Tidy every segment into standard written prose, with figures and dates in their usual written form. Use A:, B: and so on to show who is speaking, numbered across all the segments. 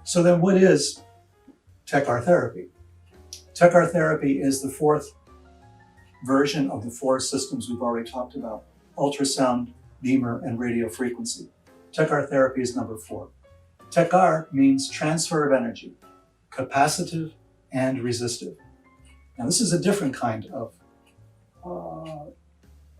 A: So then what is Tecartherapy? Tecartherapy is the fourth version of the four systems we've already talked about: ultrasound, beamer, and radio frequency. Tecartherapy is number 4. Tecar means transfer of energy, capacitive and resistive. Now this is a different kind of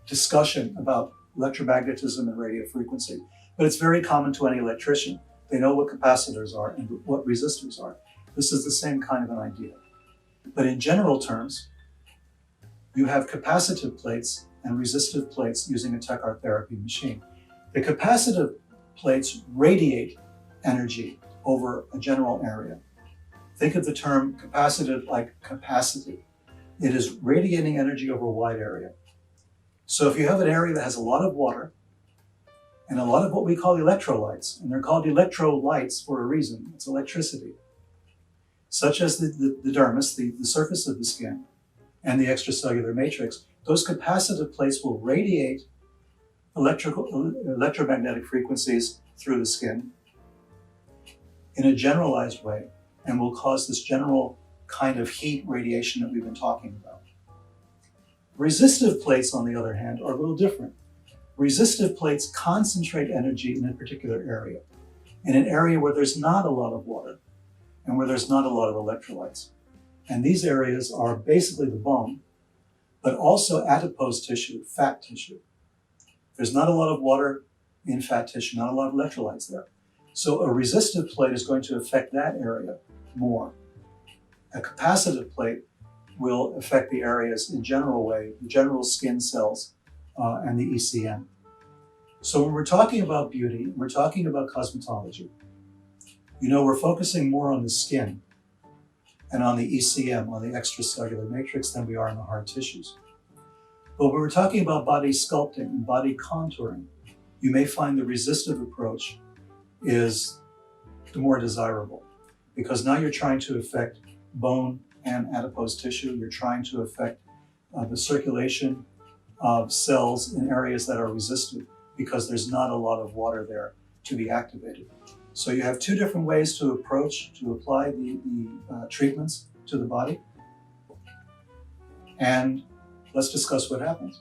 A: discussion about electromagnetism and radio frequency, but it's very common to any electrician. They know what capacitors are and what resistors are. This is the same kind of an idea. But in general terms, you have capacitive plates and resistive plates using a Tecartherapy machine. The capacitive plates radiate energy over a general area. Think of the term capacitive like capacity. It is radiating energy over a wide area. So if you have an area that has a lot of water and a lot of what we call electrolytes, and they're called electrolytes for a reason, it's electricity, such as the dermis, the surface of the skin, and the extracellular matrix, those capacitive plates will radiate electromagnetic frequencies through the skin in a generalized way, and will cause this general kind of heat radiation that we've been talking about. Resistive plates, on the other hand, are a little different. Resistive plates concentrate energy in a particular area, in an area where there's not a lot of water and where there's not a lot of electrolytes. And these areas are basically the bone, but also adipose tissue, fat tissue. There's not a lot of water in fat tissue, not a lot of electrolytes there. So a resistive plate is going to affect that area more. A capacitive plate will affect the areas in general way, the general skin cells and the ECM. So when we're talking about beauty, we're talking about cosmetology. You know, we're focusing more on the skin and on the ECM, on the extracellular matrix, than we are on the hard tissues. But when we're talking about body sculpting and body contouring, you may find the resistive approach is the more desirable, because now you're trying to affect bone and adipose tissue. You're trying to affect the circulation of cells in areas that are resistive because there's not a lot of water there to be activated. So you have two different ways to apply the treatments to the body. And let's discuss what happens.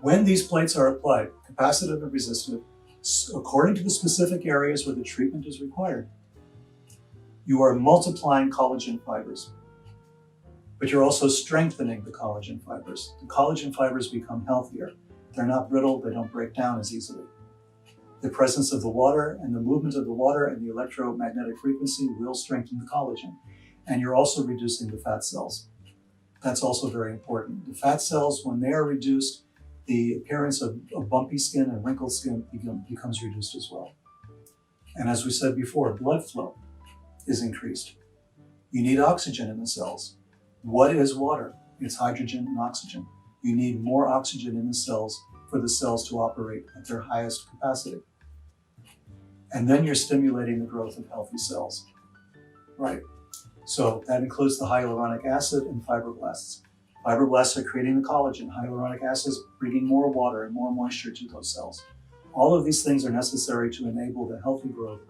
A: When these plates are applied, capacitive and resistive, according to the specific areas where the treatment is required, you are multiplying collagen fibers, but you're also strengthening the collagen fibers. The collagen fibers become healthier. They're not brittle, they don't break down as easily. The presence of the water and the movement of the water and the electromagnetic frequency will strengthen the collagen. And you're also reducing the fat cells. That's also very important. The fat cells, when they are reduced, the appearance of bumpy skin and wrinkled skin becomes reduced as well. And as we said before, blood flow is increased. You need oxygen in the cells. What is water? It's hydrogen and oxygen. You need more oxygen in the cells for the cells to operate at their highest capacity. And then you're stimulating the growth of healthy cells. Right. So that includes the hyaluronic acid and fibroblasts. Fibroblasts are creating the collagen. Hyaluronic acid is bringing more water and more moisture to those cells. All of these things are necessary to enable the healthy growth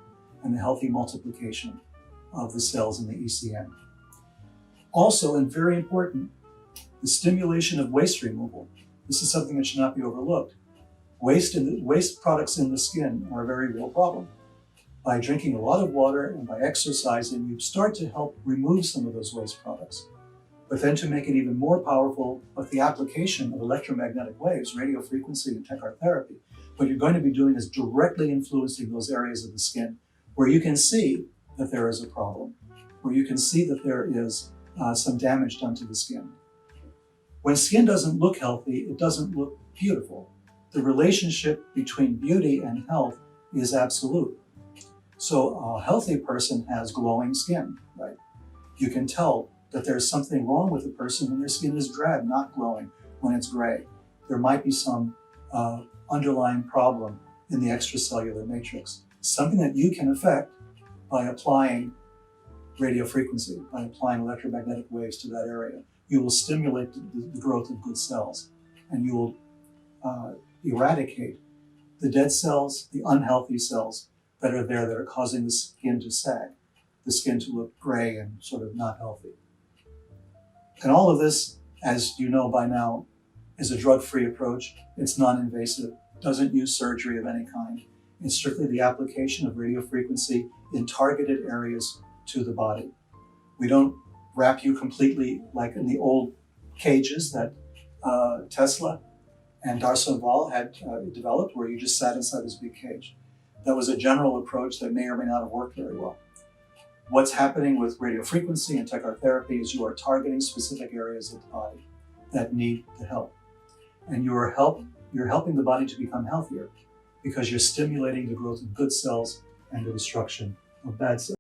A: and the healthy multiplication of the cells in the ECM. Also, and very important, the stimulation of waste removal. This is something that should not be overlooked. Waste products in the skin are a very real problem. By drinking a lot of water and by exercising, you start to help remove some of those waste products. But then to make it even more powerful with the application of electromagnetic waves, radio frequency and Tecartherapy, what you're going to be doing is directly influencing those areas of the skin where you can see that there is a problem, where you can see that there is some damage done to the skin. When skin doesn't look healthy, it doesn't look beautiful. The relationship between beauty and health is absolute. So a healthy person has glowing skin, right? You can tell that there's something wrong with the person when their skin is drab, not glowing, when it's gray. There might be some underlying problem in the extracellular matrix, something that you can affect by applying radio frequency, by applying electromagnetic waves to that area. You will stimulate the growth of good cells, and you will eradicate the dead cells, the unhealthy cells, that are there that are causing the skin to sag, the skin to look gray and sort of not healthy. And all of this, as you know by now, is a drug-free approach. It's non-invasive, doesn't use surgery of any kind. It's strictly the application of radiofrequency in targeted areas to the body. We don't wrap you completely like in the old cages that Tesla and D'Arsonval had developed, where you just sat inside this big cage. That was a general approach that may or may not have worked very well. What's happening with radiofrequency and Tecartherapy is you are targeting specific areas of the body that need the help. And you're helping the body to become healthier because you're stimulating the growth of good cells and the destruction of bad cells.